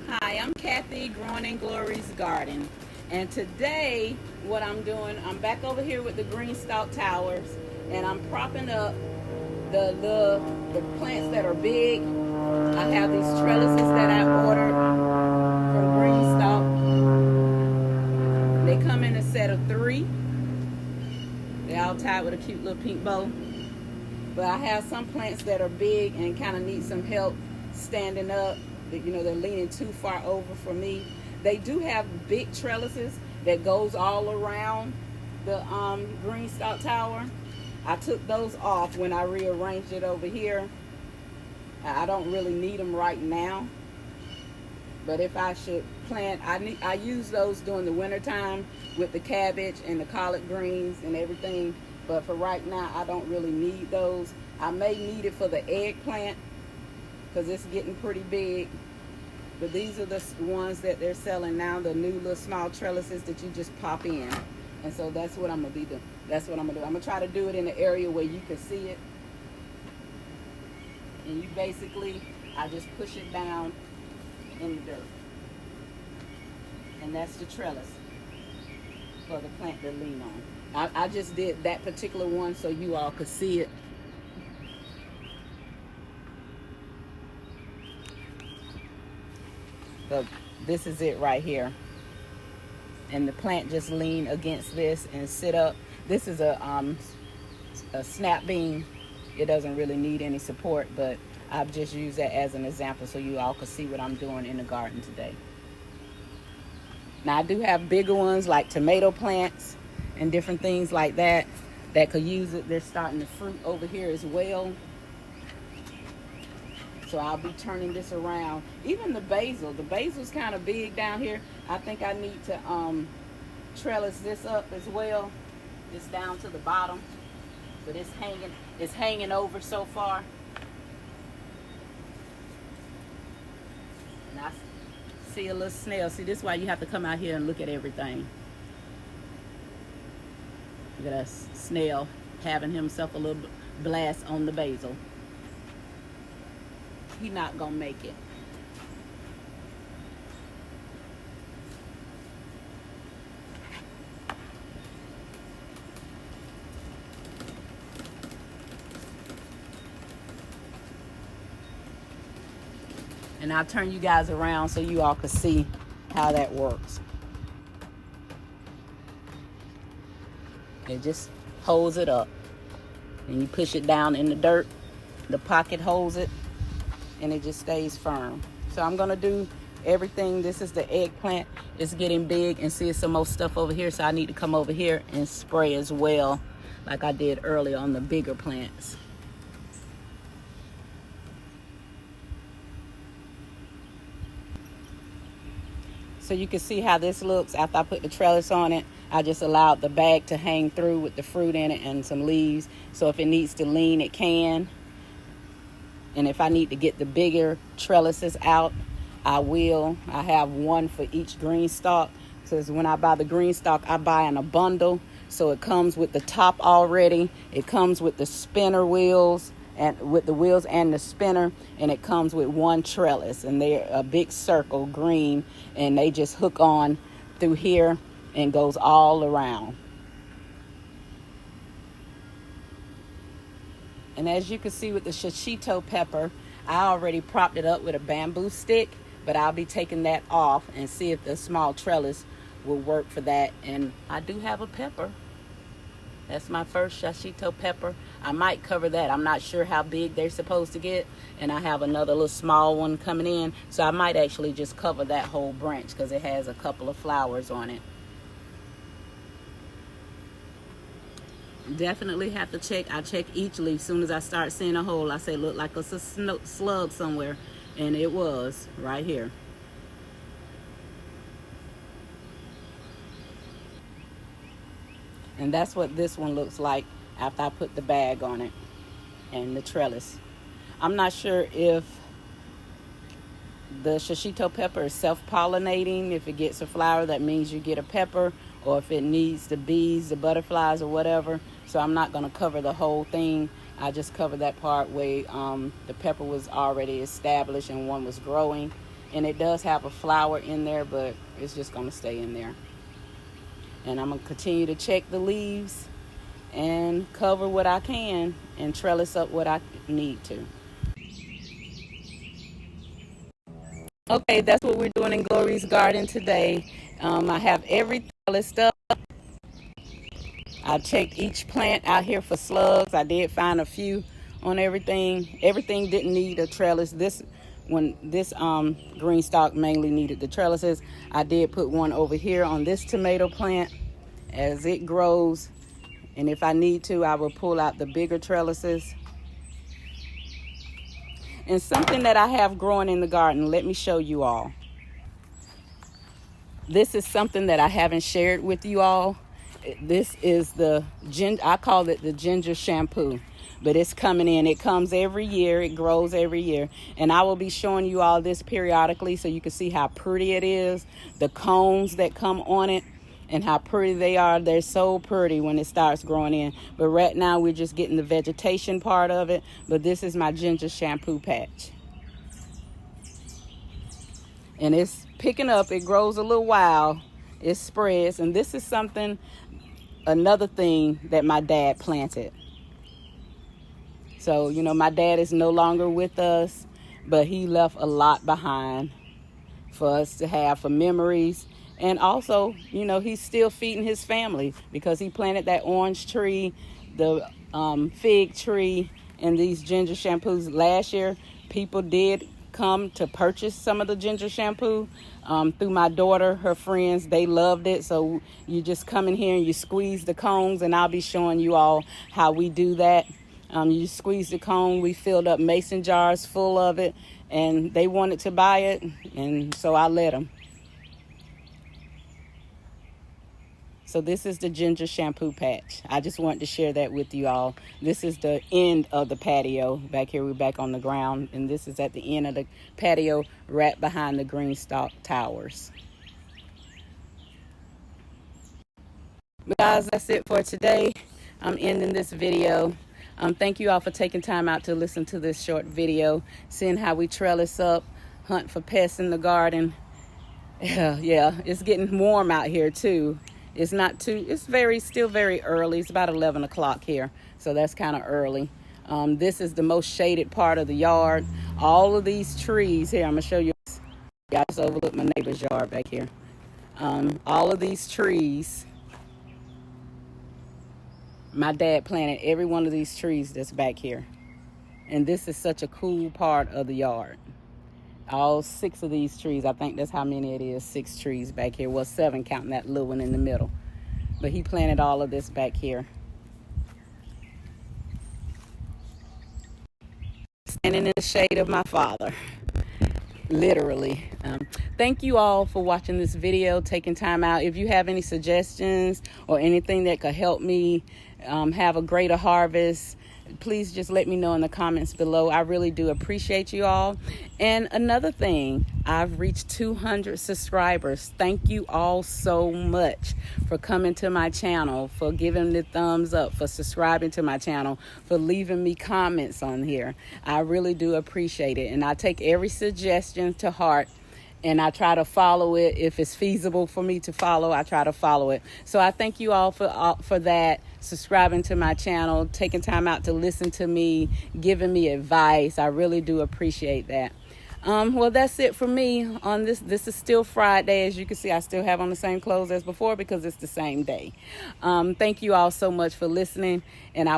Hi, I'm Kathy, growing in Glory's Garden. And today, what I'm doing, I'm back over here with the Greenstalk towers, and I'm propping up the plants that are big. I have these trellises that I ordered from Greenstalk. They come in a set of 3. They're all tied with a cute little pink bow. But I have some plants that are big and kind of need some help standing up. They're leaning too far over for me. They do have big trellises that goes all around the Greenstalk tower. I took those off when I rearranged it over here. I don't really need them right now. But if I should plant, I use those during the wintertime with the cabbage and the collard greens and everything. But for right now, I don't really need those. I may need it for the eggplant because it's getting pretty big. But these are the ones that they're selling now, the new little small trellises that you just pop in. And so that's what I'm going to be doing. That's what I'm going to do. I'm going to try to do it in an area where you can see it. And you basically, I just push it down in the dirt. And that's the trellis for the plant to lean on. I just did that particular one so you all could see it. So this is it right here. And the plant just lean against this and sit up. This is a snap bean. It doesn't really need any support, but I've just used that as an example so you all could see what I'm doing in the garden today. Now I do have bigger ones like tomato plants and different things like that could use it. They're starting to fruit over here as well. So I'll be turning this around. Even the basil. The basil's kind of big down here. I think I need to trellis this up as well. It's down to the bottom. But it's hanging over so far. And I see a little snail. See, this is why you have to come out here and look at everything. Look at a snail having himself a little blast on the basil. He's not gonna make it. And I'll turn you guys around so you all can see how that works. It just holds it up. And you push it down in the dirt. The pocket holds it. And it just stays firm. So I'm going to do everything. This is the eggplant. It's getting big. And see some more stuff over here. So I need to come over here and spray as well. Like I did earlier on the bigger plants. So you can see how this looks after I put the trellis on it. I just allowed the bag to hang through with the fruit in it and some leaves. So if it needs to lean, it can. And if I need to get the bigger trellises out, I will. I have one for each Greenstalk. So when I buy the Greenstalk, I buy in a bundle. So it comes with the top already. It comes with the spinner wheels. And with the wheels and the spinner, and it comes with one trellis, and they're a big circle green, and they just hook on through here and goes all around. And as you can see with the shishito pepper, I already propped it up with a bamboo stick, but I'll be taking that off and see if the small trellis will work for that. And I do have a pepper. That's my first shishito pepper. I might cover that. I'm not sure how big they're supposed to get. And I have another little small one coming in. So I might actually just cover that whole branch because it has a couple of flowers on it. Definitely have to check. I check each leaf. As soon as I start seeing a hole, I say, look like it's a slug somewhere. And it was right here. And that's what this one looks like after I put the bag on it and the trellis. I'm not sure if the shishito pepper is self-pollinating. If it gets a flower, that means you get a pepper, or if it needs the bees, the butterflies, or whatever. So I'm not going to cover the whole thing. I just covered that part where the pepper was already established and one was growing. And it does have a flower in there, but it's just going to stay in there. And I'm going to continue to check the leaves and cover what I can and trellis up what I need to. Okay, that's what we're doing in Glory's garden today. I have everything trellised up. I checked each plant out here for slugs. I did find a few on everything. Everything didn't need a trellis. This Greenstalk mainly needed the trellises. I did put one over here on this tomato plant as it grows. And if I need to, I will pull out the bigger trellises. And something that I have growing in the garden, let me show you all. This is something that I haven't shared with you all. This is I call it the ginger shampoo, but it's coming in. It comes every year. It grows every year. And I will be showing you all this periodically so you can see how pretty it is. The cones that come on it and how pretty they are. They're so pretty when it starts growing in. But right now we're just getting the vegetation part of it. But this is my ginger shampoo patch. And it's picking up. It grows a little while. It spreads. And this is another thing that my dad planted. So, my dad is no longer with us, but he left a lot behind for us to have for memories. And also, he's still feeding his family because he planted that orange tree, the fig tree, and these ginger shampoos. Last year, people did come to purchase some of the ginger shampoo through my daughter, her friends. They loved it. So you just come in here and you squeeze the cones, and I'll be showing you all how we do that. You squeeze the cone. We filled up mason jars full of it, and they wanted to buy it, and so I let them. So this is the ginger shampoo patch. I just wanted to share that with you all. This is the end of the patio. Back here, we're back on the ground, and this is at the end of the patio right behind the Greenstalk towers. But guys, that's it for today. I'm ending this video. Thank you all for taking time out to listen to this short video, seeing how we trellis up, hunt for pests in the garden. Yeah, it's getting warm out here too. It's still very early. It's about 11 o'clock here, so that's kind of early. This is the most shaded part of the yard. All of these trees here, I'm gonna show you. I just overlooked my neighbor's yard back here. All of these trees, my dad planted every one of these trees that's back here. And this is such a cool part of the yard. All 6 of these trees, I think that's how many it is, 6 trees back here. Well, 7 counting that little one in the middle. But he planted all of this back here. Standing in the shade of my father, literally. Thank you all for watching this video, taking time out. If you have any suggestions or anything that could help me have a greater harvest, please just let me know in the comments below. I really do appreciate you all. And another thing, I've reached 200 subscribers. Thank you all so much for coming to my channel, for giving the thumbs up, for subscribing to my channel, for leaving me comments on here. I really do appreciate it. And I take every suggestion to heart, and I try to follow it. If it's feasible for me to follow, I try to follow it. So I thank you all for that, subscribing to my channel, taking time out to listen to me, giving me advice. I really do appreciate that. Well, that's it for me on this. This is still Friday. As you can see, I still have on the same clothes as before because it's the same day. Thank you all so much for listening, and I